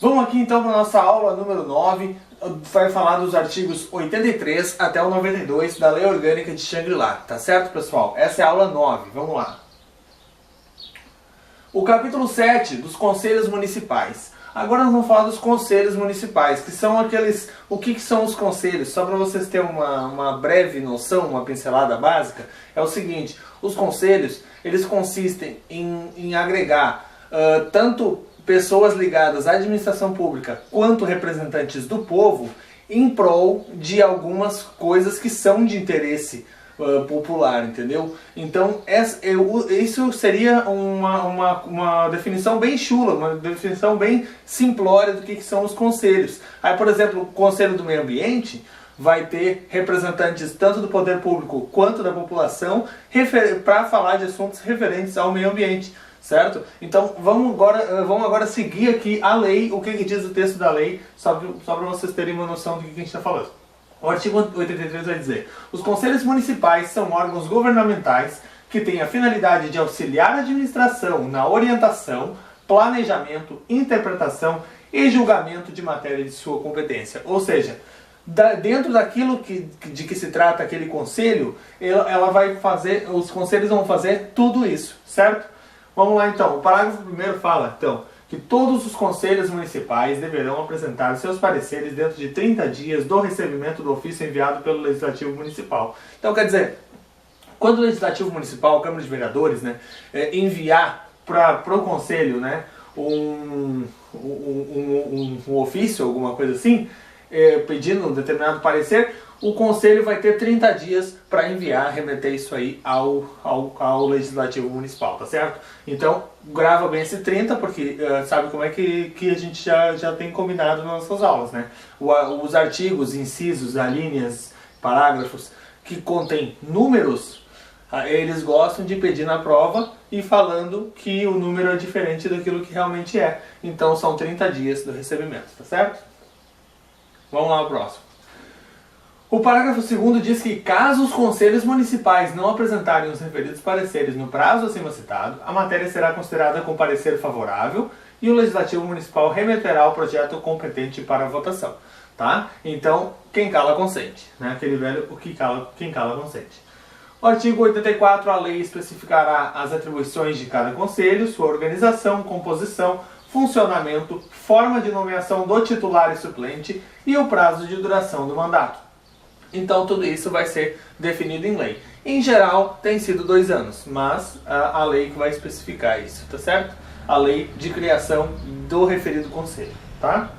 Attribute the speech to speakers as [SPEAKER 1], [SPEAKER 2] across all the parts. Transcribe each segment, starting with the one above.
[SPEAKER 1] Vamos aqui então para a nossa aula número 9, vai falar dos artigos 83 até o 92 da Lei Orgânica de Xangri-Lá, tá certo, pessoal? Essa é a aula 9, vamos lá. O capítulo 7 dos Conselhos Municipais. Agora nós vamos falar dos Conselhos Municipais, que são aqueles... O que são os conselhos? Só para vocês terem uma breve noção, uma pincelada básica, é o seguinte: os conselhos, eles consistem em agregar tanto pessoas ligadas à administração pública quanto representantes do povo em prol de algumas coisas que são de interesse popular, entendeu? Então isso seria uma definição bem chula, uma definição bem simplória do que são os conselhos. Aí, por exemplo, o Conselho do Meio Ambiente vai ter representantes tanto do poder público quanto da população para falar de assuntos referentes ao meio ambiente. Certo? Então vamos agora seguir aqui a lei, o que diz o texto da lei, só para vocês terem uma noção do que a gente está falando. O artigo 83 vai dizer: os conselhos municipais são órgãos governamentais que têm a finalidade de auxiliar a administração na orientação, planejamento, interpretação e julgamento de matéria de sua competência. Ou seja, dentro daquilo de que se trata aquele conselho, os conselhos vão fazer tudo isso, certo? Vamos lá então, o parágrafo 1º fala então que todos os conselhos municipais deverão apresentar seus pareceres dentro de 30 dias do recebimento do ofício enviado pelo Legislativo Municipal. Então quer dizer, quando o Legislativo Municipal, a Câmara de Vereadores, né, enviar para o conselho, né, um ofício, alguma coisa assim, pedindo um determinado parecer, o Conselho vai ter 30 dias para enviar, remeter isso aí ao Legislativo Municipal, tá certo? Então, grava bem esse 30, porque sabe como é que a gente já tem combinado nas nossas aulas, né? Os artigos, incisos, alíneas, parágrafos que contêm números, eles gostam de pedir na prova e falando que o número é diferente daquilo que realmente é. Então, são 30 dias do recebimento, tá certo? Vamos lá ao próximo. O parágrafo 2º diz que, caso os conselhos municipais não apresentarem os referidos pareceres no prazo acima citado, a matéria será considerada com parecer favorável e o Legislativo Municipal remeterá o projeto competente para votação. Tá? Então, quem cala consente. Né? Aquele velho, quem cala consente. O artigo 84, a lei especificará as atribuições de cada conselho, sua organização, composição, funcionamento, forma de nomeação do titular e suplente e o prazo de duração do mandato. Então tudo isso vai ser definido em lei. Em geral tem sido 2 anos, mas a lei que vai especificar isso, tá certo? A lei de criação do referido conselho, tá?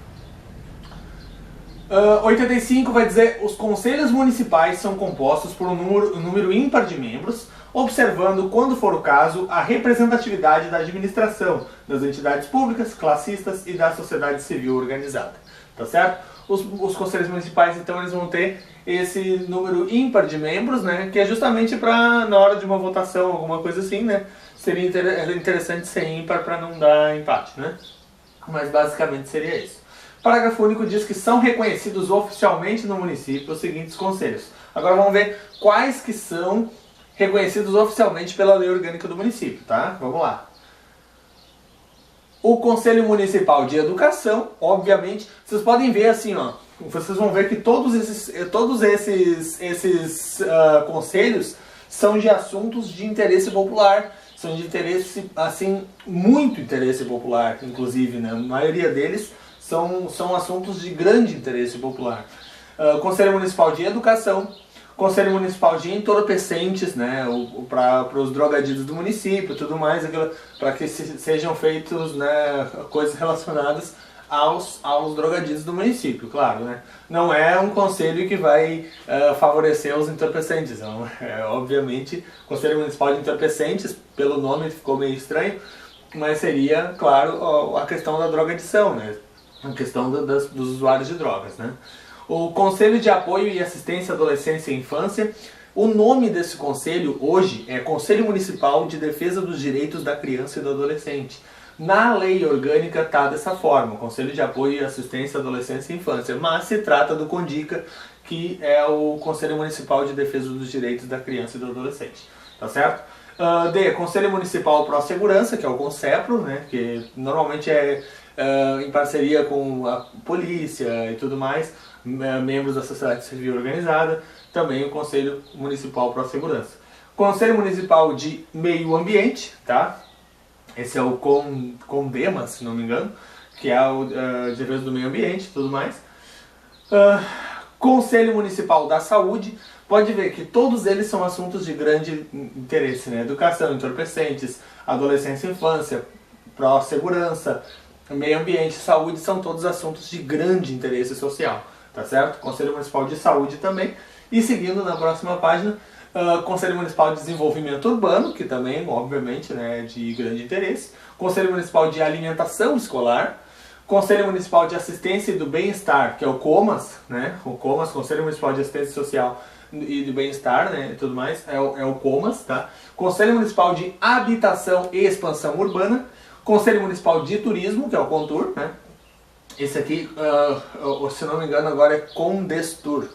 [SPEAKER 1] 85 vai dizer: os conselhos municipais são compostos por um número ímpar de membros, observando, quando for o caso, a representatividade da administração, das entidades públicas, classistas e da sociedade civil organizada, tá certo? Os conselhos municipais, então, eles vão ter esse número ímpar de membros, né, que é justamente para, na hora de uma votação, alguma coisa assim, né, seria interessante ser ímpar para não dar empate, né? Mas basicamente seria isso. Parágrafo único diz que são reconhecidos oficialmente no município os seguintes conselhos. Agora vamos ver quais que são reconhecidos oficialmente pela Lei Orgânica do município, tá? Vamos lá. O Conselho Municipal de Educação, obviamente, vocês podem ver assim, ó, vocês vão ver que todos esses conselhos são de assuntos de interesse popular, são de interesse, assim, muito interesse popular, inclusive, né? A maioria deles são assuntos de grande interesse popular. Conselho Municipal de Educação, Conselho Municipal de Entorpecentes, né, para os drogaditos do município, tudo mais, para que sejam feitos, né, coisas relacionadas aos drogaditos do município, claro, né. Não é um conselho que vai favorecer os entorpecentes, não. Obviamente, Conselho Municipal de Entorpecentes, pelo nome ficou meio estranho, mas seria, claro, a questão da drogadição, né, a questão dos usuários de drogas, né. O Conselho de Apoio e Assistência à Adolescência e Infância, o nome desse conselho hoje é Conselho Municipal de Defesa dos Direitos da Criança e do Adolescente. Na lei orgânica está dessa forma, Conselho de Apoio e Assistência à Adolescência e Infância, mas se trata do CONDICA, que é o Conselho Municipal de Defesa dos Direitos da Criança e do Adolescente. Tá certo? D. Conselho Municipal Pró Segurança, que é o CONSEPRO, né, que normalmente em parceria com a polícia e tudo mais, membros da sociedade civil organizada, também o Conselho Municipal para a Segurança. Conselho Municipal de Meio Ambiente, tá? Esse é o CONDEMA, se não me engano, que é o de defesa do meio ambiente e tudo mais. Conselho Municipal da Saúde, pode ver que todos eles são assuntos de grande interesse, né? Educação, entorpecentes, adolescência e infância, pró-segurança, meio ambiente, saúde, são todos assuntos de grande interesse social, tá certo? Conselho Municipal de Saúde também. E seguindo na próxima página, Conselho Municipal de Desenvolvimento Urbano, que também, obviamente, né, é de grande interesse. Conselho Municipal de Alimentação Escolar. Conselho Municipal de Assistência e do Bem-Estar, que é o COMAS, né? O COMAS, Conselho Municipal de Assistência Social e do Bem-Estar, né, e tudo mais, é o COMAS, tá? Conselho Municipal de Habitação e Expansão Urbana. Conselho Municipal de Turismo, que é o CONTUR, né? Esse aqui, se não me engano, agora é CONDESTUR,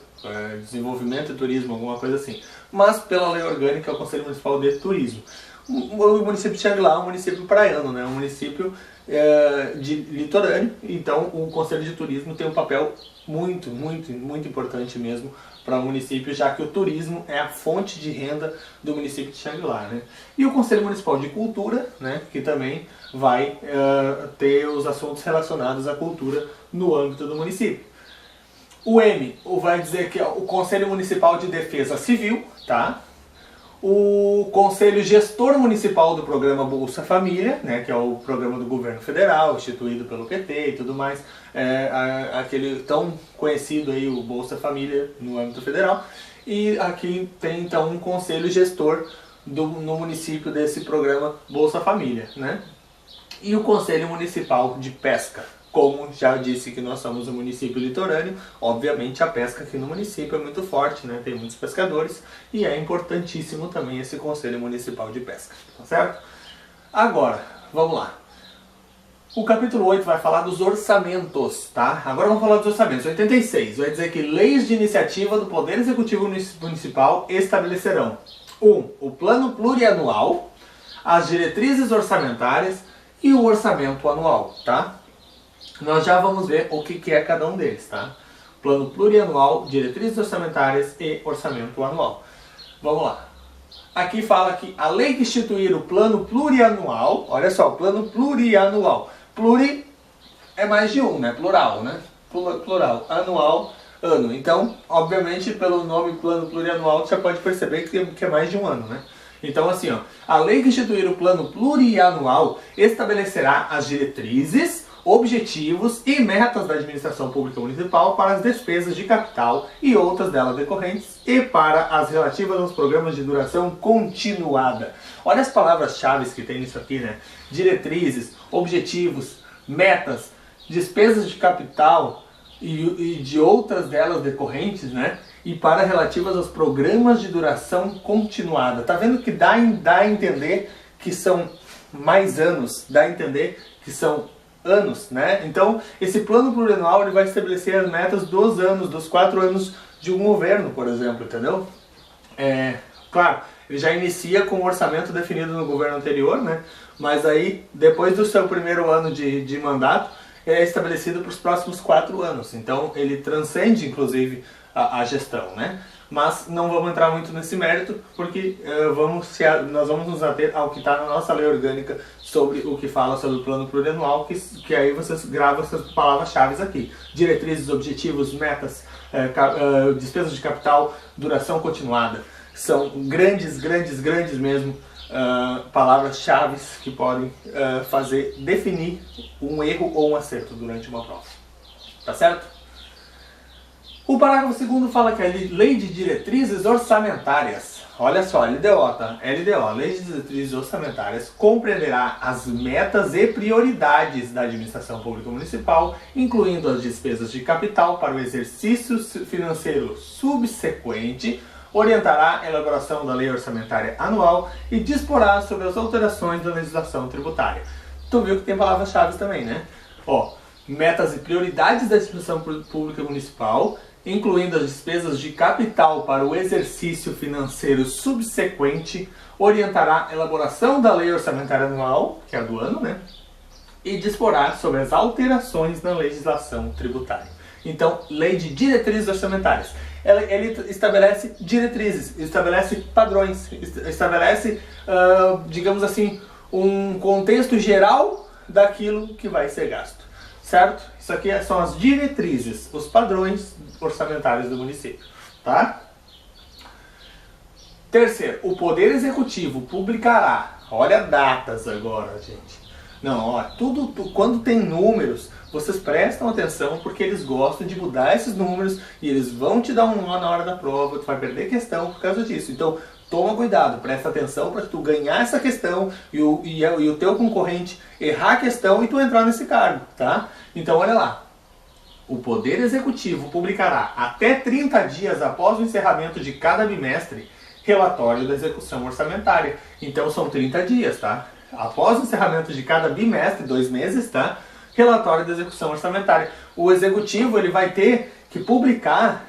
[SPEAKER 1] Desenvolvimento e Turismo, alguma coisa assim. Mas, pela lei orgânica, é o Conselho Municipal de Turismo. O município de Xangri-Lá é um município praiano, né? Um município de litorâneo, então o Conselho de Turismo tem um papel muito importante mesmo para o município, já que o turismo é a fonte de renda do município de Xangri-Lá, né? E o Conselho Municipal de Cultura, né, que também vai ter os assuntos relacionados à cultura no âmbito do município. O M vai dizer que é o Conselho Municipal de Defesa Civil, tá? O Conselho Gestor Municipal do Programa Bolsa Família, né, que é o programa do governo federal, instituído pelo PT e tudo mais, aquele tão conhecido aí, o Bolsa Família no âmbito federal. E aqui tem então um Conselho Gestor no município desse programa Bolsa Família, né? E o Conselho Municipal de Pesca. Como já disse que nós somos um município litorâneo, obviamente a pesca aqui no município é muito forte, né? Tem muitos pescadores e é importantíssimo também esse Conselho Municipal de Pesca, tá certo? Agora, vamos lá. O capítulo 8 vai falar dos orçamentos, tá? Agora vamos falar dos orçamentos. 86 vai dizer que leis de iniciativa do Poder Executivo Municipal estabelecerão 1. O plano plurianual, as diretrizes orçamentárias e o orçamento anual, tá? Nós já vamos ver o que é cada um deles, tá? Plano plurianual, diretrizes orçamentárias e orçamento anual. Vamos lá. Aqui fala que a lei que instituir o plano plurianual, olha só, plano plurianual. Pluri é mais de um, né? Plural, né? Plural. Anual, ano. Então, obviamente, pelo nome plano plurianual, você já pode perceber que é mais de um ano, né? Então, assim, ó, a lei que instituir o plano plurianual estabelecerá as diretrizes, objetivos e metas da administração pública municipal para as despesas de capital e outras delas decorrentes e para as relativas aos programas de duração continuada. Olha as palavras-chave que tem nisso aqui, né? Diretrizes, objetivos, metas, despesas de capital e de outras delas decorrentes, né? E para relativas aos programas de duração continuada. Tá vendo que dá a entender que são mais anos, dá a entender que são anos, né? Então, esse plano plurianual ele vai estabelecer as metas dos anos, dos 4 anos de um governo, por exemplo, entendeu? Claro, ele já inicia com o orçamento definido no governo anterior, né? Mas aí, depois do seu primeiro ano de mandato, é estabelecido para os próximos 4 anos. Então, ele transcende, inclusive, a gestão, né? Mas não vamos entrar muito nesse mérito, porque nós vamos nos ater ao que está na nossa lei orgânica sobre o que fala sobre o plano plurianual, que aí vocês gravam essas palavras-chave aqui. Diretrizes, objetivos, metas, despesas de capital, duração continuada. São grandes mesmo palavras-chave que podem definir um erro ou um acerto durante uma prova. Tá certo? O parágrafo 2º fala que a Lei de Diretrizes Orçamentárias, olha só, LDO, tá? LDO, Lei de Diretrizes Orçamentárias, compreenderá as metas e prioridades da administração pública municipal, incluindo as despesas de capital para o exercício financeiro subsequente, orientará a elaboração da lei orçamentária anual e disporá sobre as alterações da legislação tributária. Tu viu que tem palavras-chave também, né? Ó, metas e prioridades da administração pública municipal, incluindo as despesas de capital para o exercício financeiro subsequente, orientará a elaboração da lei orçamentária anual, que é a do ano, né? e disporá sobre as alterações na legislação tributária. Então, lei de diretrizes orçamentárias. Ele estabelece diretrizes, estabelece padrões, estabelece, digamos assim, um contexto geral daquilo que vai ser gasto, certo? Isso aqui são as diretrizes, os padrões orçamentários do município, tá? Terceiro, o Poder Executivo publicará, olha datas agora, gente. Não, ó, quando tem números, vocês prestam atenção porque eles gostam de mudar esses números e eles vão te dar um nó na hora da prova, tu vai perder questão por causa disso. Então, toma cuidado, presta atenção para tu ganhar essa questão e o teu concorrente errar a questão e tu entrar nesse cargo, tá? Então, olha lá. O Poder Executivo publicará até 30 dias após o encerramento de cada bimestre relatório da execução orçamentária. Então, são 30 dias, tá? Após o encerramento de cada bimestre, 2 meses, tá? Relatório da execução orçamentária. O executivo ele vai ter que publicar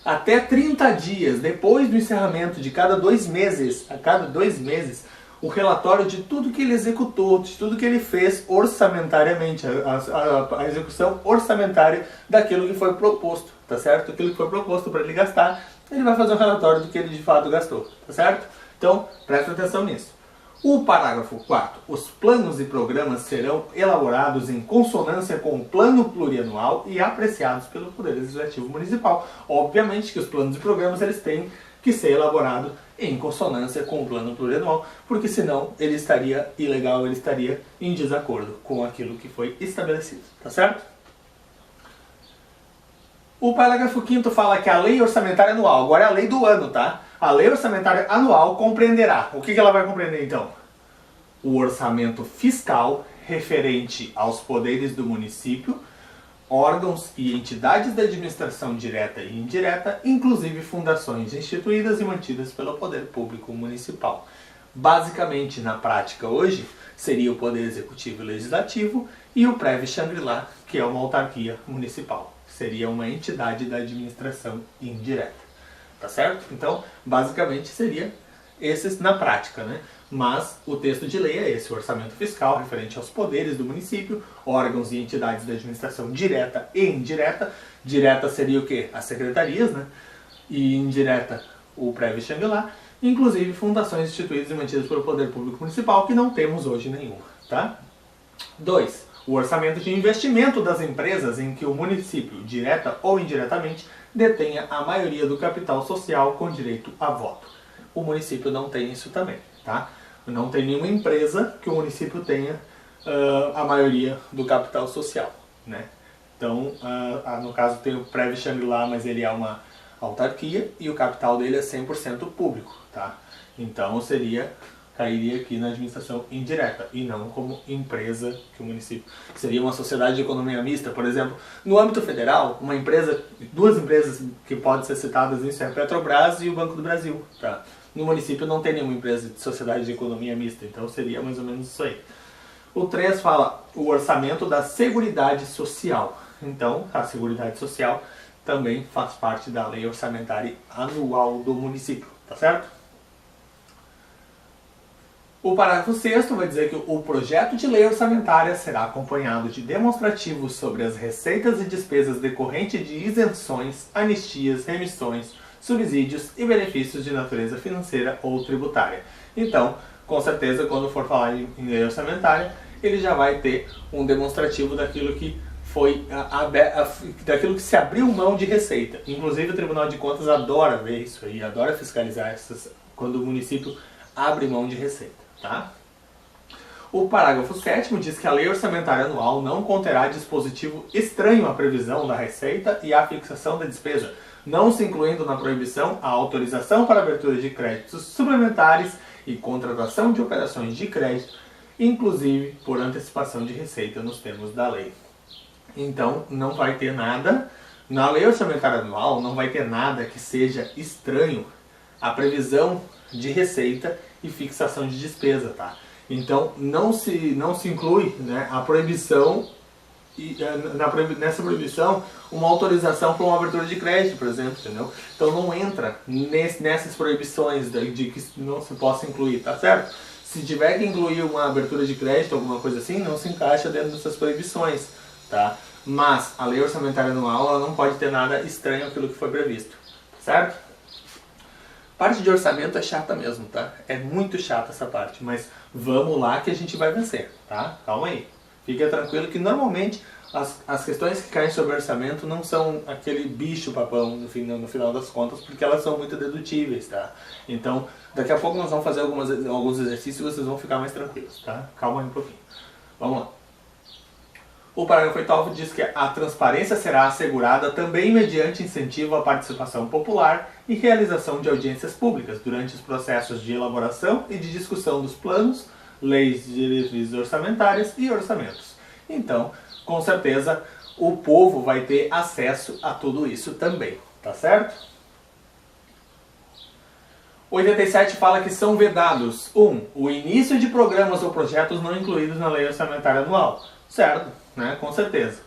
[SPEAKER 1] até 30 dias depois do encerramento de cada 2 meses, a cada 2 meses, o relatório de tudo que ele executou, de tudo que ele fez orçamentariamente, a execução orçamentária daquilo que foi proposto, tá certo? Aquilo que foi proposto para ele gastar, ele vai fazer um relatório do que ele de fato gastou, tá certo? Então, presta atenção nisso. O parágrafo 4º. Os planos e programas serão elaborados em consonância com o plano plurianual e apreciados pelo Poder Legislativo Municipal. Obviamente que os planos e programas eles têm que ser elaborados em consonância com o plano plurianual, porque senão ele estaria ilegal, ele estaria em desacordo com aquilo que foi estabelecido, tá certo? O parágrafo 5º fala que a lei orçamentária anual, agora é a lei do ano, tá? A lei orçamentária anual compreenderá. O que ela vai compreender então? O orçamento fiscal referente aos poderes do município, órgãos e entidades da administração direta e indireta, inclusive fundações instituídas e mantidas pelo poder público municipal. Basicamente, na prática hoje, seria o Poder Executivo e Legislativo e o PREV Xangri-Lá, que é uma autarquia municipal. Seria uma entidade da administração indireta. Tá certo? Então, basicamente seria esses na prática, né? Mas o texto de lei é esse, o orçamento fiscal referente aos poderes do município, órgãos e entidades da administração direta e indireta. Direta seria o quê? As secretarias, né? E indireta, o PREV Xangri-Lá, inclusive fundações instituídas e mantidas pelo poder público municipal, que não temos hoje nenhuma, tá? 2. O orçamento de investimento das empresas em que o município, direta ou indiretamente, detenha a maioria do capital social com direito a voto. O município não tem isso também, tá? Não tem nenhuma empresa que o município tenha a maioria do capital social, né? Então, no caso tem o PREV Xangri-Lá, mas ele é uma autarquia e o capital dele é 100% público, tá? Então cairia aqui na administração indireta e não como empresa que o município... Seria uma sociedade de economia mista, por exemplo. No âmbito federal, duas empresas que podem ser citadas nisso é a Petrobras e o Banco do Brasil, tá? No município não tem nenhuma empresa de sociedade de economia mista, então seria mais ou menos isso aí. O 3 fala o orçamento da Seguridade Social. Então, a Seguridade Social também faz parte da lei orçamentária anual do município, tá certo? O parágrafo 6º vai dizer que o projeto de lei orçamentária será acompanhado de demonstrativos sobre as receitas e despesas decorrentes de isenções, anistias, remissões, subsídios e benefícios de natureza financeira ou tributária. Então, com certeza, quando for falar em lei orçamentária, ele já vai ter um demonstrativo daquilo que foi daquilo que se abriu mão de receita. Inclusive, o Tribunal de Contas adora ver isso aí, adora fiscalizar quando o município abre mão de receita. Tá? O parágrafo 7º diz que a lei orçamentária anual não conterá dispositivo estranho à previsão da receita e à fixação da despesa, não se incluindo na proibição a autorização para abertura de créditos suplementares e contratação de operações de crédito, inclusive por antecipação de receita nos termos da lei. Então, não vai ter nada, na lei orçamentária anual, não vai ter nada que seja estranho à previsão de receita e fixação de despesa, tá? Então, não se inclui, né, a proibição nessa proibição uma autorização para uma abertura de crédito, por exemplo, entendeu? Então não entra nessas proibições de que não se possa incluir, tá certo? Se tiver que incluir uma abertura de crédito, alguma coisa assim, não se encaixa dentro dessas proibições, tá? Mas a lei orçamentária anual ela não pode ter nada estranho àquilo que foi previsto, certo? Parte de orçamento é chata mesmo, tá? É muito chata essa parte, mas vamos lá que a gente vai vencer, tá? Calma aí. Fica tranquilo que normalmente as questões que caem sobre orçamento não são aquele bicho papão no final das contas, porque elas são muito dedutíveis, tá? Então, daqui a pouco nós vamos fazer alguns exercícios e vocês vão ficar mais tranquilos, tá? Calma aí um pouquinho. Vamos lá. O parágrafo 8º diz que a transparência será assegurada também mediante incentivo à participação popular e realização de audiências públicas durante os processos de elaboração e de discussão dos planos, leis de diretrizes orçamentárias e orçamentos. Então, com certeza, o povo vai ter acesso a tudo isso também, tá certo? 87 fala que são vedados 1. O início de programas ou projetos não incluídos na lei orçamentária anual. Certo, né? Com certeza.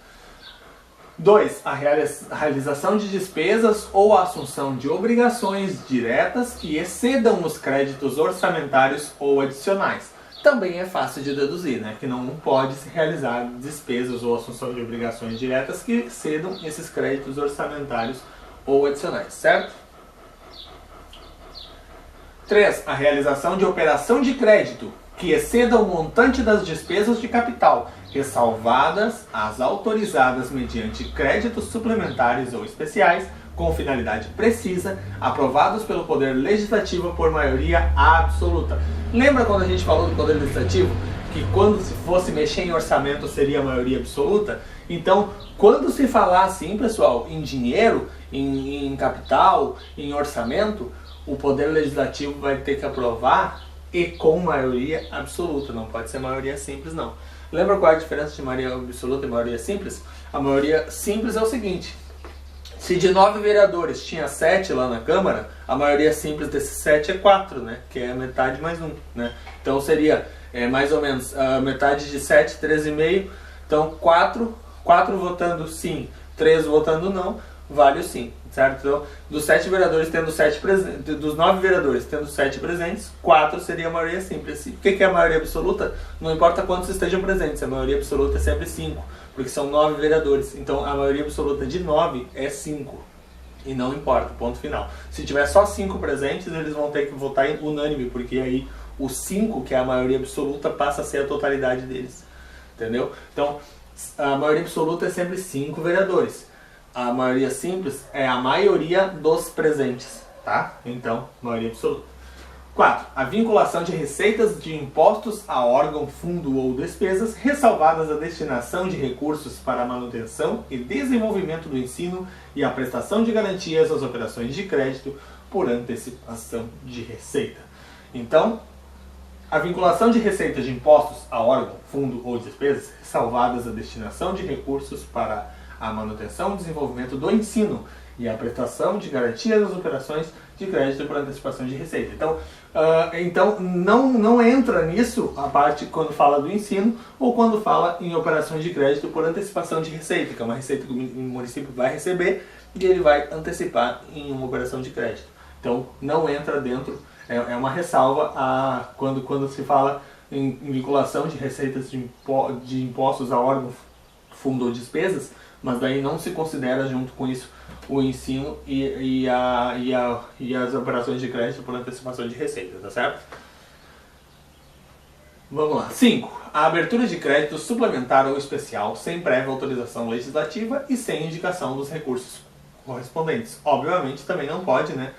[SPEAKER 1] 2. A realização de despesas ou a assunção de obrigações diretas que excedam os créditos orçamentários ou adicionais. Também é fácil de deduzir, né? Que não pode se realizar despesas ou assunção de obrigações diretas que excedam esses créditos orçamentários ou adicionais, certo? 3. A realização de operação de crédito que exceda o montante das despesas de capital, ressalvadas as autorizadas mediante créditos suplementares ou especiais, com finalidade precisa, aprovados pelo Poder Legislativo por maioria absoluta. Lembra quando a gente falou do Poder Legislativo? Que quando se fosse mexer em orçamento seria a maioria absoluta? Então, quando se falar assim, pessoal, em dinheiro, em capital, em orçamento, o Poder Legislativo vai ter que aprovar e com maioria absoluta, não pode ser maioria simples não. Lembra qual é a diferença de maioria absoluta e maioria simples? A maioria simples é o seguinte: se de 9 vereadores tinha 7 lá na Câmara, a maioria simples desses 7 é 4, né? Que é metade mais 1, né? Então seria mais ou menos metade de 7, 13,5. Então 4 votando sim, 3 votando não, vale o sim, certo? Então, dos 7 vereadores tendo 7 presentes, dos 9 vereadores tendo 7 presentes, 4 seria a maioria simples. O que é a maioria absoluta? Não importa quantos estejam presentes, a maioria absoluta é sempre 5, porque são 9 vereadores. Então a maioria absoluta de 9 é 5. E não importa, ponto final. Se tiver só 5 presentes, eles vão ter que votar em unânime, porque aí o 5, que é a maioria absoluta, passa a ser a totalidade deles. Entendeu? Então, a maioria absoluta é sempre 5 vereadores. A maioria simples é a maioria dos presentes, tá? Então, maioria absoluta. 4. A vinculação de receitas de impostos a órgão, fundo ou despesas, ressalvadas a destinação de recursos para a manutenção e desenvolvimento do ensino e a prestação de garantias às operações de crédito por antecipação de receita. Então, a vinculação de receitas de impostos a órgão, fundo ou despesas, ressalvadas a destinação de recursos para a manutenção e desenvolvimento do ensino e a prestação de garantias das operações de crédito por antecipação de receita. Então não entra nisso a parte quando fala do ensino ou quando fala em operações de crédito por antecipação de receita, que é uma receita que o município vai receber e ele vai antecipar em uma operação de crédito. Então não entra dentro, é uma ressalva quando se fala em vinculação de receitas de impostos a órgão, fundo ou despesas, mas daí não se considera junto com isso o ensino e as operações de crédito por antecipação de receita, tá certo? Vamos lá. 5. A abertura de crédito suplementar ou especial sem prévia autorização legislativa e sem indicação dos recursos correspondentes. Obviamente também não pode, né,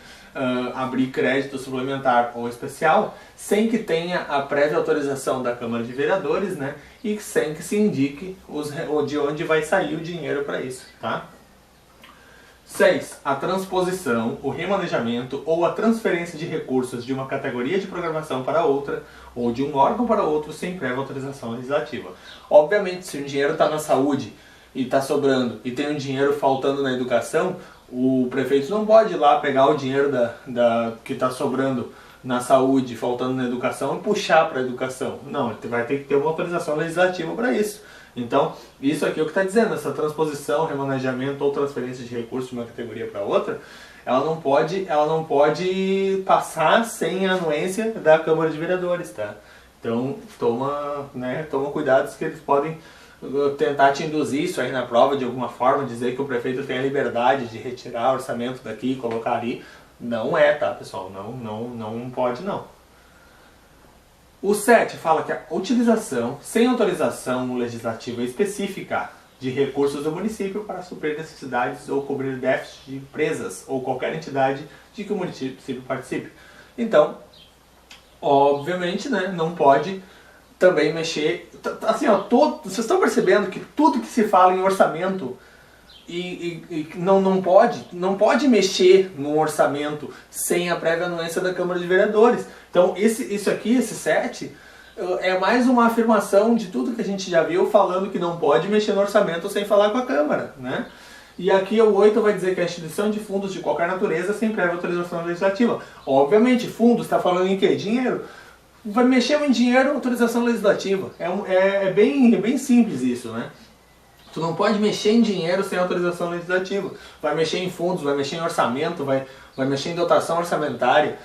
[SPEAKER 1] abrir crédito suplementar ou especial sem que tenha a prévia autorização da Câmara de Vereadores, né, e sem que se indique de onde vai sair o dinheiro para isso, tá? 6. A transposição, o remanejamento ou a transferência de recursos de uma categoria de programação para outra ou de um órgão para outro sem prévia autorização legislativa. Obviamente, se o dinheiro está na saúde e está sobrando e tem um dinheiro faltando na educação, o prefeito não pode ir lá pegar o dinheiro que está sobrando na saúde, faltando na educação e puxar para a educação. Não, ele vai ter que ter uma autorização legislativa para isso. Então, isso aqui é o que está dizendo, essa transposição, remanejamento ou transferência de recursos de uma categoria para outra, ela não pode passar sem a anuência da Câmara de Vereadores, tá? Então, toma cuidado, que eles podem tentar te induzir isso aí na prova de alguma forma, dizer que o prefeito tem a liberdade de retirar o orçamento daqui e colocar ali. Não é, tá, pessoal? Não pode, não. O 7 fala que a utilização, sem autorização legislativa específica, de recursos do município para suprir necessidades ou cobrir déficit de empresas ou qualquer entidade de que o município participe. Então, obviamente, né, não pode também mexer... Assim, ó, vocês estão percebendo que tudo que se fala em orçamento e não pode mexer no orçamento sem a prévia anuência da Câmara de Vereadores. Então, isso aqui, esse 7, é mais uma afirmação de tudo que a gente já viu, falando que não pode mexer no orçamento sem falar com a Câmara, né? E aqui o 8 vai dizer que a instituição de fundos de qualquer natureza sem prévia autorização legislativa. Obviamente, fundos, está falando em quê? Dinheiro. Vai mexer em dinheiro, autorização legislativa. É bem simples isso, né? Tu não pode mexer em dinheiro sem autorização legislativa. Vai mexer em fundos, vai mexer em orçamento, vai mexer em dotação orçamentária.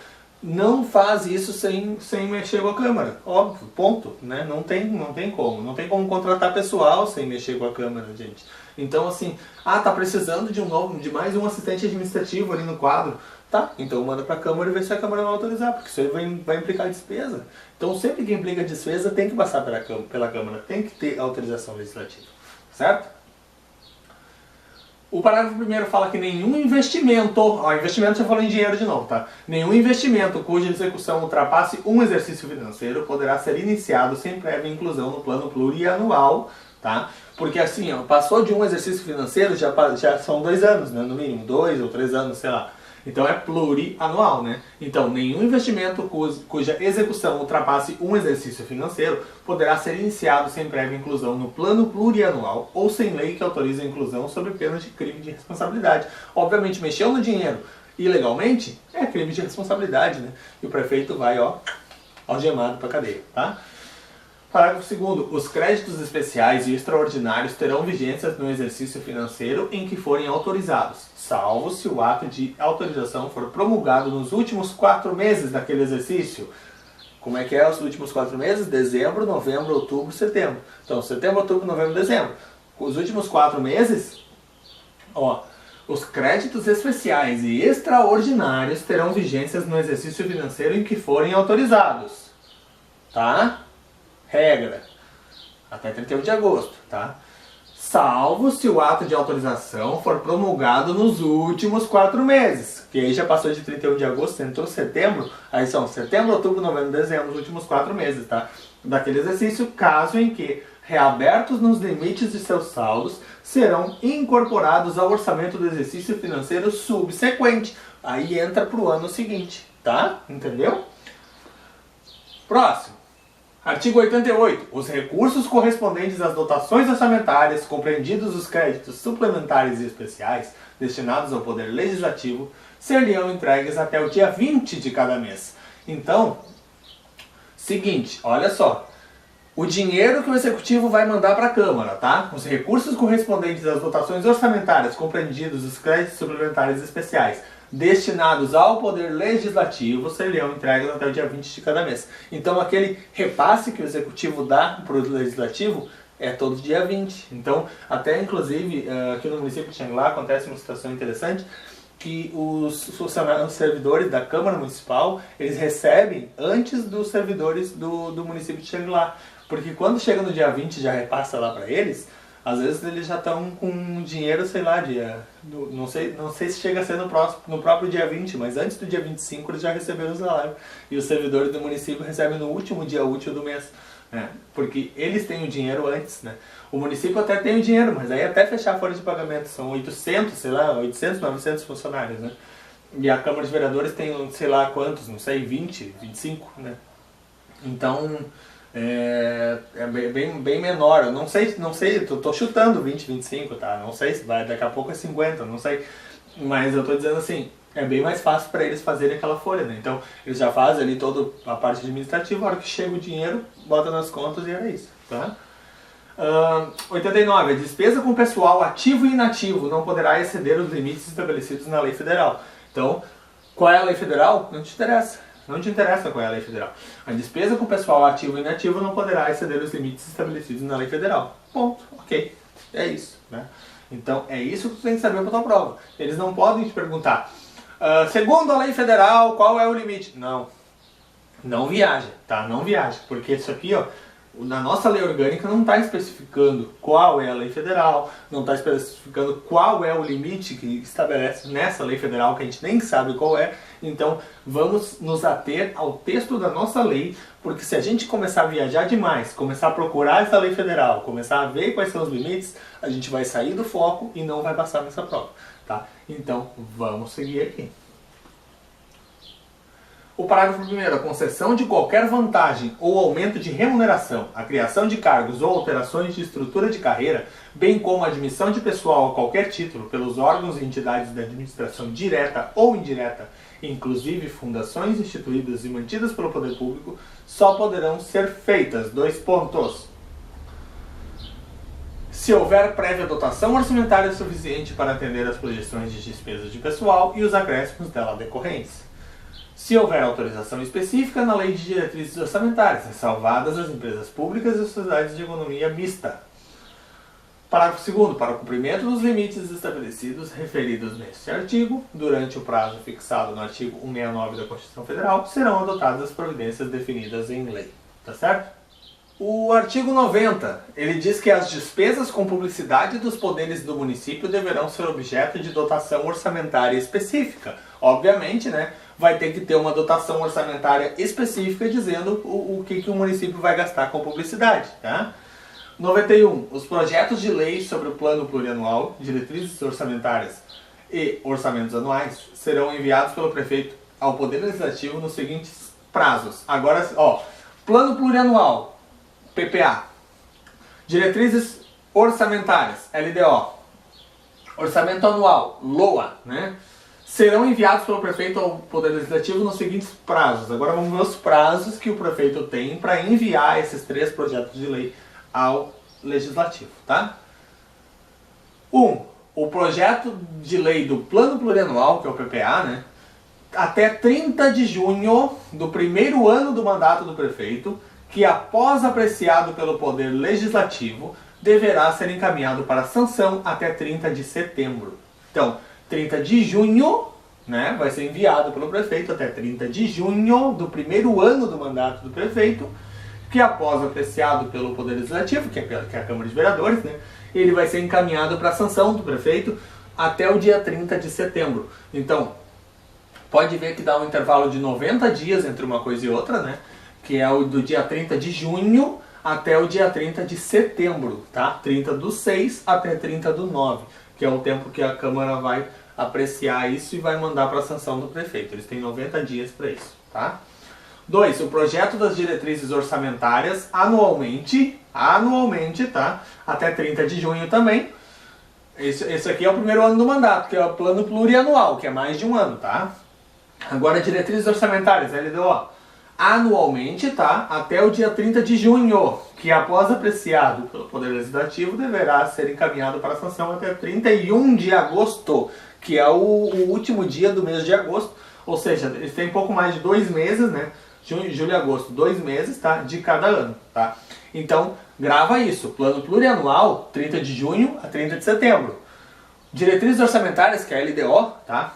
[SPEAKER 1] Não faz isso sem mexer com a Câmara. Óbvio, ponto. Né? Não tem como. Não tem como contratar pessoal sem mexer com a Câmara, gente. Então, assim, tá precisando de mais um assistente administrativo ali no quadro. Tá, então manda para a Câmara e vê se a Câmara vai autorizar, porque isso aí vai implicar despesa. Então, sempre que implica despesa, tem que passar pela Câmara, tem que ter autorização legislativa. Certo? O parágrafo 1º fala que nenhum investimento, investimento já falou em dinheiro de novo, tá? Nenhum investimento cuja execução ultrapasse um exercício financeiro poderá ser iniciado sem prévia inclusão no plano plurianual, tá? Porque assim, passou de um exercício financeiro, já são 2 anos, né? No mínimo, 2 ou 3 anos, sei lá. Então é plurianual, né? Então, nenhum investimento cuja execução ultrapasse um exercício financeiro poderá ser iniciado sem prévia inclusão no plano plurianual ou sem lei que autorize a inclusão sob pena de crime de responsabilidade. Obviamente, mexeu no dinheiro ilegalmente, é crime de responsabilidade, né? E o prefeito vai, algemado para cadeia, tá? Parágrafo 2º. Os créditos especiais e extraordinários terão vigência no exercício financeiro em que forem autorizados, salvo se o ato de autorização for promulgado nos últimos 4 meses daquele exercício. Como é que é os últimos 4 meses? Dezembro, novembro, outubro, setembro. Então, setembro, outubro, novembro, dezembro. Os últimos 4 meses, os créditos especiais e extraordinários terão vigências no exercício financeiro em que forem autorizados. Tá? Regra, até 31 de agosto, tá? Salvo se o ato de autorização for promulgado nos últimos 4 meses, que aí já passou de 31 de agosto, entrou setembro, aí são setembro, outubro, novembro, dezembro, os últimos 4 meses, tá? Daquele exercício, caso em que, reabertos nos limites de seus saldos, serão incorporados ao orçamento do exercício financeiro subsequente. Aí entra para o ano seguinte, tá? Entendeu? Próximo. Artigo 88. Os recursos correspondentes às dotações orçamentárias, compreendidos os créditos suplementares e especiais destinados ao Poder Legislativo, seriam entregues até o dia 20 de cada mês. Então, seguinte, olha só. O dinheiro que o Executivo vai mandar para a Câmara, tá? Os recursos correspondentes às dotações orçamentárias, compreendidos os créditos suplementares e especiais, destinados ao Poder Legislativo, serão entregues até o dia 20 de cada mês. Então, aquele repasse que o Executivo dá para o Legislativo é todo dia 20. Então, até inclusive, aqui no município de Xangri-Lá acontece uma situação interessante, que os servidores da Câmara Municipal, eles recebem antes dos servidores do município de Xangri-Lá. Porque quando chega no dia 20 e já repassa lá para eles, às vezes eles já estão com dinheiro, sei lá, não sei se chega a ser no próprio dia 20, mas antes do dia 25 eles já receberam o salário. E os servidores do município recebem no último dia útil do mês, né? Porque eles têm o dinheiro antes, né? O município até tem o dinheiro, mas aí até fechar a folha de pagamento são 800, sei lá, 800, 900 funcionários, né? E a Câmara de Vereadores tem, sei lá quantos, não sei, 20, 25, né? Então... é bem menor, eu não sei, tô chutando 20, 25, tá? Não sei se vai, daqui a pouco é 50, não sei. Mas eu tô dizendo assim, é bem mais fácil para eles fazerem aquela folha, né? Então, eles já fazem ali toda a parte administrativa, a hora que chega o dinheiro, bota nas contas e é isso, tá? 89. A despesa com pessoal ativo e inativo não poderá exceder os limites estabelecidos na lei federal. Então, qual é a lei federal? Não te interessa. Não te interessa qual é a lei federal. A despesa com pessoal ativo e inativo não poderá exceder os limites estabelecidos na lei federal. Ponto. Ok. É isso. Né? Então, é isso que tu tem que saber para a tua prova. Eles não podem te perguntar, segundo a lei federal, qual é o limite? Não. Não viaja, tá? Não viaja. Porque isso aqui, ó, na nossa lei orgânica não está especificando qual é a lei federal, não está especificando qual é o limite que estabelece nessa lei federal, que a gente nem sabe qual é. Então vamos nos ater ao texto da nossa lei, porque se a gente começar a viajar demais, começar a procurar essa lei federal, começar a ver quais são os limites, a gente vai sair do foco e não vai passar nessa prova, tá? Então vamos seguir aqui. O parágrafo 1º, a concessão de qualquer vantagem ou aumento de remuneração, a criação de cargos ou alterações de estrutura de carreira, bem como a admissão de pessoal a qualquer título pelos órgãos e entidades da administração direta ou indireta, inclusive fundações instituídas e mantidas pelo poder público, só poderão ser feitas, 2 pontos. Se houver prévia dotação orçamentária suficiente para atender às projeções de despesas de pessoal e os acréscimos dela decorrentes. Se houver autorização específica na Lei de Diretrizes Orçamentárias, ressalvadas as empresas públicas e as sociedades de economia mista. Parágrafo 2º. Para o cumprimento dos limites estabelecidos referidos neste artigo, durante o prazo fixado no artigo 169 da Constituição Federal, serão adotadas as providências definidas em lei. Tá certo? O artigo 90, ele diz que as despesas com publicidade dos poderes do município deverão ser objeto de dotação orçamentária específica. Obviamente, né? Vai ter que ter uma dotação orçamentária específica dizendo o que o município vai gastar com publicidade. Tá? 91. Os projetos de lei sobre o plano plurianual, diretrizes orçamentárias e orçamentos anuais serão enviados pelo prefeito ao Poder Legislativo nos seguintes prazos. Agora, ó, plano plurianual, PPA, diretrizes orçamentárias, LDO, orçamento anual, LOA, né? Serão enviados pelo prefeito ao Poder Legislativo nos seguintes prazos. Agora vamos ver os prazos que o prefeito tem para enviar esses 3 projetos de lei ao Legislativo, tá? 1. O projeto de lei do Plano Plurianual, que é o PPA, né? Até 30 de junho do primeiro ano do mandato do prefeito, que após apreciado pelo Poder Legislativo, deverá ser encaminhado para sanção até 30 de setembro. Então, 30 de junho, né, vai ser enviado pelo prefeito até 30 de junho do primeiro ano do mandato do prefeito, que após apreciado pelo Poder Legislativo, que é a Câmara de Vereadores, né, ele vai ser encaminhado para a sanção do prefeito até o dia 30 de setembro. Então, pode ver que dá um intervalo de 90 dias entre uma coisa e outra, né, que é o do dia 30 de junho até o dia 30 de setembro, tá? 30/6 até 30/9, que é o tempo que a Câmara vai apreciar isso e vai mandar para a sanção do prefeito. Eles têm 90 dias para isso, tá? 2. O projeto das diretrizes orçamentárias anualmente, tá? Até 30 de junho também. Esse aqui é o primeiro ano do mandato, que é o plano plurianual, que é mais de um ano, tá? Agora, diretrizes orçamentárias, LDO, anualmente, tá? Até o dia 30 de junho, que após apreciado pelo Poder Legislativo, deverá ser encaminhado para a sanção até 31 de agosto, que é o último dia do mês de agosto, ou seja, eles têm pouco mais de 2 meses, né? Junho, julho e agosto, 2 meses, tá? De cada ano, tá? Então, grava isso, plano plurianual, 30 de junho a 30 de setembro. Diretrizes orçamentárias, que é a LDO, tá?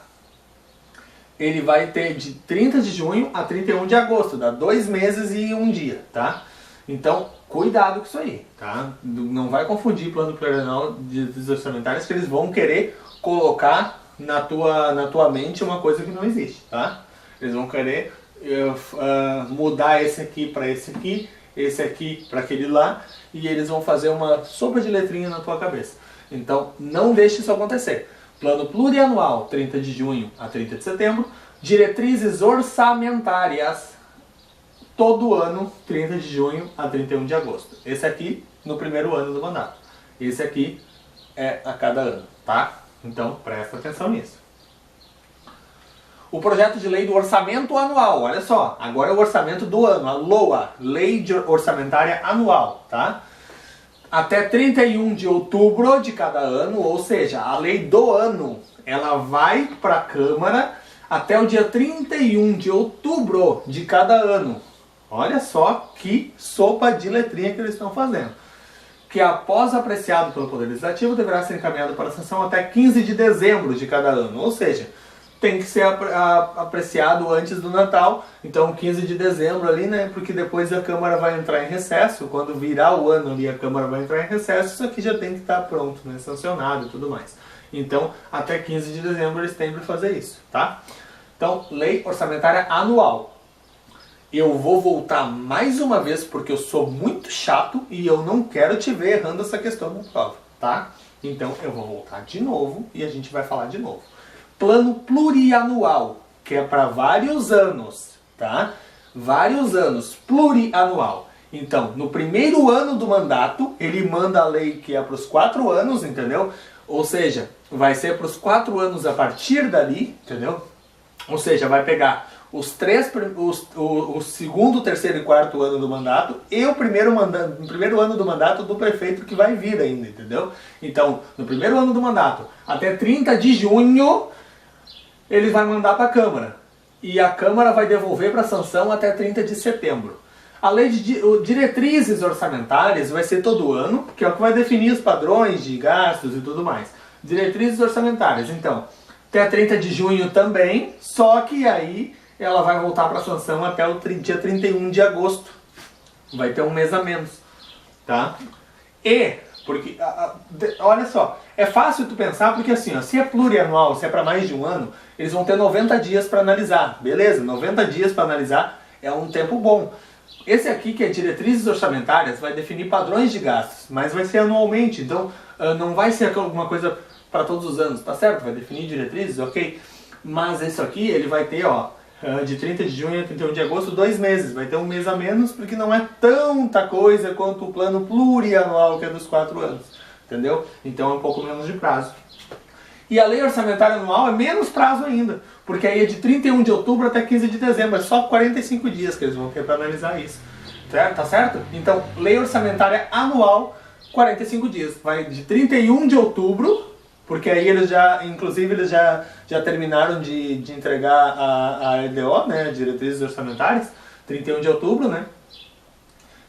[SPEAKER 1] Ele vai ter de 30 de junho a 31 de agosto, dá 2 meses e 1 dia, tá? Então, cuidado com isso aí, tá? Não vai confundir plano plurianual de diretrizes orçamentárias, que eles vão querer colocar na tua mente uma coisa que não existe, tá? Eles vão querer mudar esse aqui para esse aqui para aquele lá, e eles vão fazer uma sopa de letrinha na tua cabeça. Então, não deixe isso acontecer. Plano plurianual, 30 de junho a 30 de setembro. Diretrizes orçamentárias, todo ano, 30 de junho a 31 de agosto. Esse aqui, no primeiro ano do mandato. Esse aqui é a cada ano, tá? Então, presta atenção nisso. O projeto de lei do orçamento anual, olha só, agora é o orçamento do ano, a LOA, Lei Orçamentária Anual, tá? até 31 de outubro de cada ano, ou seja, a lei do ano, ela vai para a Câmara até o dia 31 de outubro de cada ano. Olha só que sopa de letrinha que eles estão fazendo. Que após apreciado pelo Poder Legislativo, deverá ser encaminhado para sanção até 15 de dezembro de cada ano. Ou seja, tem que ser apreciado antes do Natal, então 15 de dezembro ali, né? Porque depois a Câmara vai entrar em recesso, quando virar o ano ali a Câmara vai entrar em recesso, isso aqui já tem que estar pronto, né? Sancionado e tudo mais. Então, até 15 de dezembro eles têm para fazer isso, tá? Então, lei orçamentária anual. Eu vou voltar mais uma vez porque eu sou muito chato e eu não quero te ver errando essa questão na prova, tá? Então eu vou voltar de novo e a gente vai falar de novo. Plano plurianual, que é para vários anos, tá? Vários anos, plurianual. Então, no primeiro ano do mandato, ele manda a lei que é para os 4 anos, entendeu? Ou seja, vai ser para os 4 anos a partir dali, entendeu? Ou seja, vai pegar o segundo, terceiro e quarto ano do mandato e o primeiro ano do mandato do prefeito que vai vir ainda, entendeu? Então, no primeiro ano do mandato, até 30 de junho, ele vai mandar para a Câmara. E a Câmara vai devolver para sanção até 30 de setembro. A lei de diretrizes orçamentárias vai ser todo ano, que é o que vai definir os padrões de gastos e tudo mais. Diretrizes orçamentárias, então, até 30 de junho também, só que aí ela vai voltar para sanção até o dia 31 de agosto. Vai ter um mês a menos, tá? E, porque, olha só, é fácil tu pensar porque assim, ó, se é plurianual, se é para mais de um ano, eles vão ter 90 dias para analisar, beleza? 90 dias para analisar é um tempo bom. Esse aqui, que é diretrizes orçamentárias, vai definir padrões de gastos, mas vai ser anualmente, então não vai ser alguma coisa para todos os anos, tá certo? Vai definir diretrizes, ok? Mas isso aqui, ele vai ter, ó, de 30 de junho a 31 de agosto, 2 meses. Vai ter um mês a menos, porque não é tanta coisa quanto o plano plurianual, que é dos 4 anos. Entendeu? Então é um pouco menos de prazo. E a lei orçamentária anual é menos prazo ainda, porque aí é de 31 de outubro até 15 de dezembro. É só 45 dias que eles vão ter para analisar isso. Tá certo? Então, lei orçamentária anual, 45 dias. Vai de 31 de outubro... Porque aí eles já, inclusive, eles já terminaram de entregar a EDO, né, Diretrizes Orçamentárias, 31 de outubro, né?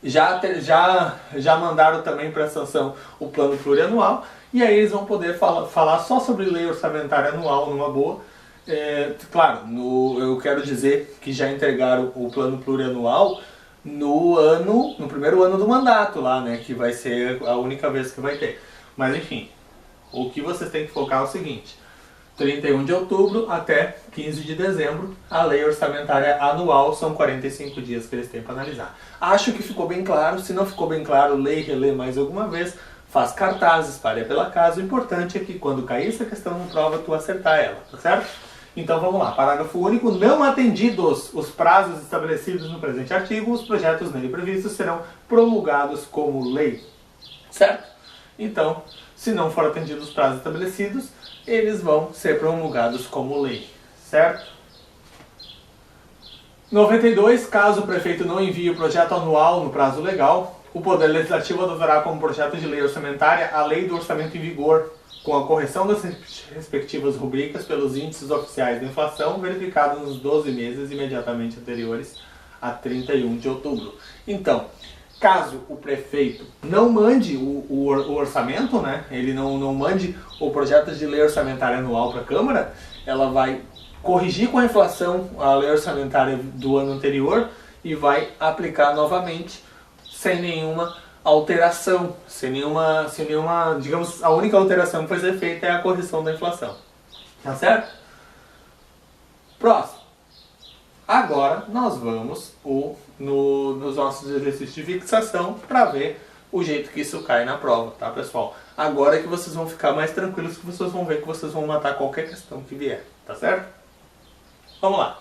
[SPEAKER 1] Já mandaram também para sanção o plano plurianual, e aí eles vão poder falar só sobre lei orçamentária anual numa boa. Claro, eu quero dizer que já entregaram o plano plurianual no primeiro ano do mandato lá, né, que vai ser a única vez que vai ter. Mas enfim... O que vocês têm que focar é o seguinte: 31 de outubro até 15 de dezembro, a lei orçamentária anual, são 45 dias que eles têm para analisar. Acho que ficou bem claro. Se não ficou bem claro, leia e relê mais alguma vez, faz cartazes, espalha pela casa. O importante é que quando cair essa questão na prova, tu acertar ela, tá certo? Então vamos lá, parágrafo único. Não atendidos os prazos estabelecidos no presente artigo, os projetos nele previstos serão promulgados como lei, certo? Então, se não for atendidos os prazos estabelecidos, eles vão ser promulgados como lei, certo? 92. Caso o prefeito não envie o projeto anual no prazo legal, o Poder Legislativo adotará como projeto de lei orçamentária a Lei do Orçamento em vigor, com a correção das respectivas rubricas pelos índices oficiais de inflação verificados nos 12 meses imediatamente anteriores a 31 de outubro. Então, caso o prefeito não mande o orçamento, né, ele não mande o projeto de lei orçamentária anual para a Câmara, ela vai corrigir com a inflação a lei orçamentária do ano anterior e vai aplicar novamente sem nenhuma alteração, sem nenhuma, digamos, a única alteração que vai ser feita é a correção da inflação. Tá certo? Próximo. Agora nós vamos nos nossos exercícios de fixação para ver o jeito que isso cai na prova, tá, pessoal? Agora é que vocês vão ficar mais tranquilos, que vocês vão ver que vocês vão matar qualquer questão que vier, tá certo? Vamos lá.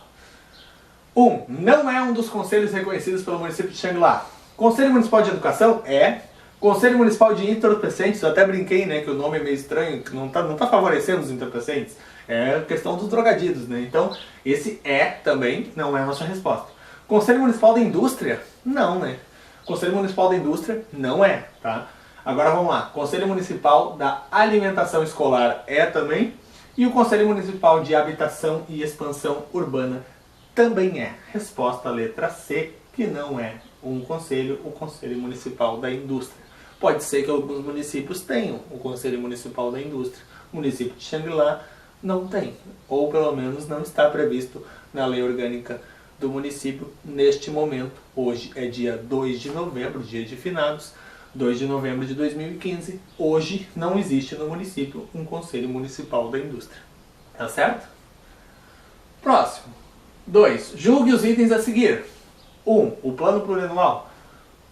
[SPEAKER 1] 1. Não é um dos conselhos reconhecidos pelo município de Xangri-Lá. Conselho Municipal de Educação é. Conselho Municipal de Entorpecentes, eu até brinquei, né, que o nome é meio estranho, que não tá favorecendo os entorpecentes. É questão dos drogadidos, né? Então, esse é também não é a nossa resposta. Conselho Municipal da Indústria? Não, né? Conselho Municipal da Indústria não é, tá? Agora vamos lá. Conselho Municipal da Alimentação Escolar é também. E o Conselho Municipal de Habitação e Expansão Urbana também é. Resposta letra C, que não é um conselho, o Conselho Municipal da Indústria. Pode ser que alguns municípios tenham o Conselho Municipal da Indústria. O município de Xangri-Lá não tem, ou pelo menos não está previsto na lei orgânica do município neste momento. Hoje é dia 2 de novembro, dia de finados, 2 de novembro de 2015. Hoje não existe no município um Conselho Municipal da Indústria. Tá certo? Próximo. 2. Julgue os itens a seguir. 1. O plano plurianual.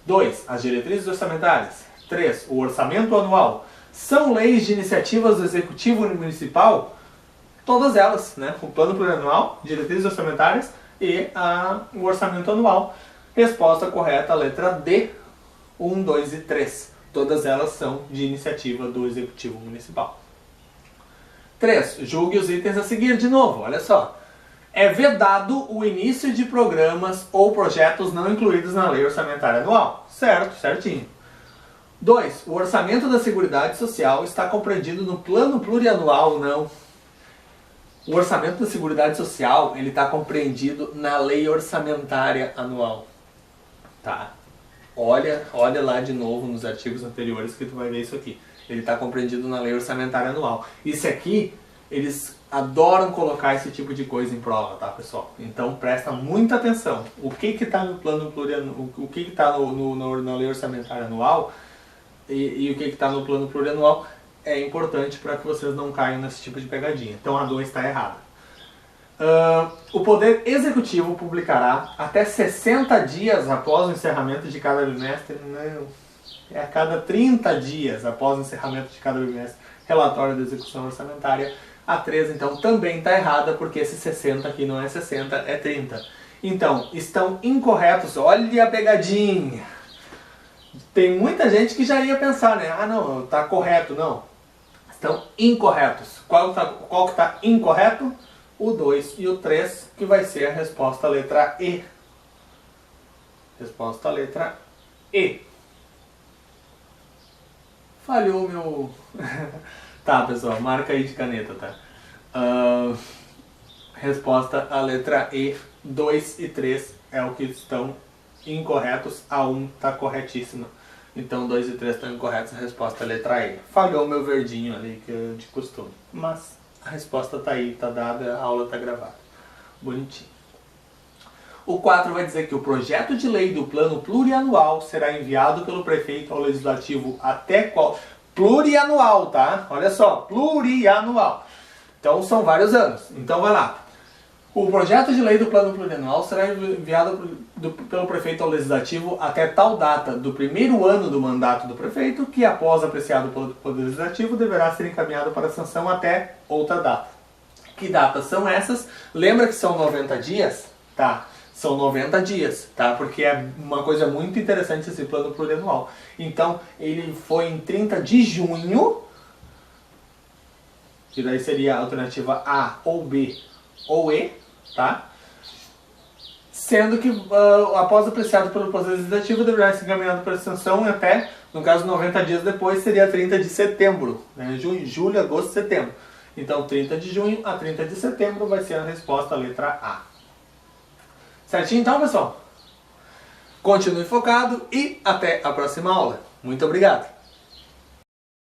[SPEAKER 1] 2. As diretrizes orçamentárias. 3. O orçamento anual. São leis de iniciativas do Executivo Municipal? Todas elas, né? O plano plurianual, diretrizes orçamentárias e o orçamento anual. Resposta correta, letra D. 1, 2 e 3. Todas elas são de iniciativa do Executivo Municipal. 3. Julgue os itens a seguir de novo, olha só. É vedado o início de programas ou projetos não incluídos na Lei Orçamentária Anual. Certo, certinho. 2. O orçamento da Seguridade Social está compreendido no plano plurianual? Não. O orçamento da Seguridade Social ele está compreendido na Lei Orçamentária Anual. Tá? Olha lá de novo nos artigos anteriores que tu vai ver isso aqui. Ele está compreendido na Lei Orçamentária Anual. Isso aqui, eles adoram colocar esse tipo de coisa em prova, tá, pessoal? Então presta muita atenção. O que está no plano plurianual, o que está na Lei Orçamentária Anual e o que está no plano plurianual é importante para que vocês não caiam nesse tipo de pegadinha. Então a 2 está errada. O Poder Executivo publicará até 60 dias após o encerramento de cada bimestre, não, é a cada 30 dias após o encerramento de cada bimestre, relatório da execução orçamentária. A 3 então também está errada, porque esse 60 aqui não é 60, é 30. Então, estão incorretos, olha a pegadinha. Tem muita gente que já ia pensar, né? Ah não, está correto, não. Estão incorretos. Qual que está incorreto? O 2 e o 3, que vai ser a resposta letra E. Resposta letra E. Falhou meu... Tá, pessoal, marca aí de caneta, tá? Resposta a letra E, 2 e 3 é o que estão incorretos. A 1 está corretíssima. Então 2 e 3 estão incorretos, a resposta é a letra E. Falhou meu verdinho ali, que é de costume. Mas a resposta está aí, está dada, a aula está gravada. Bonitinho. O 4 vai dizer que o projeto de lei do plano plurianual será enviado pelo prefeito ao legislativo até qual... Plurianual, tá? Olha só, plurianual. Então são vários anos. Então vai lá. O projeto de lei do plano plurianual será enviado pelo prefeito ao legislativo até tal data do primeiro ano do mandato do prefeito, que após apreciado pelo Poder Legislativo deverá ser encaminhado para sanção até outra data. Que datas são essas? Lembra que são 90 dias? Tá. São 90 dias, tá? Porque é uma coisa muito interessante esse plano plurianual. Então, ele foi em 30 de junho, que daí seria a alternativa A ou B ou E, tá? Sendo que após apreciado pelo Poder Legislativo deverá ser encaminhado para sanção até, no caso, 90 dias depois seria 30 de setembro, né? Julho, agosto, setembro. Então, 30 de junho a 30 de setembro vai ser a resposta, a letra A. Certinho então, pessoal? Continue focado e até a próxima aula. Muito obrigado!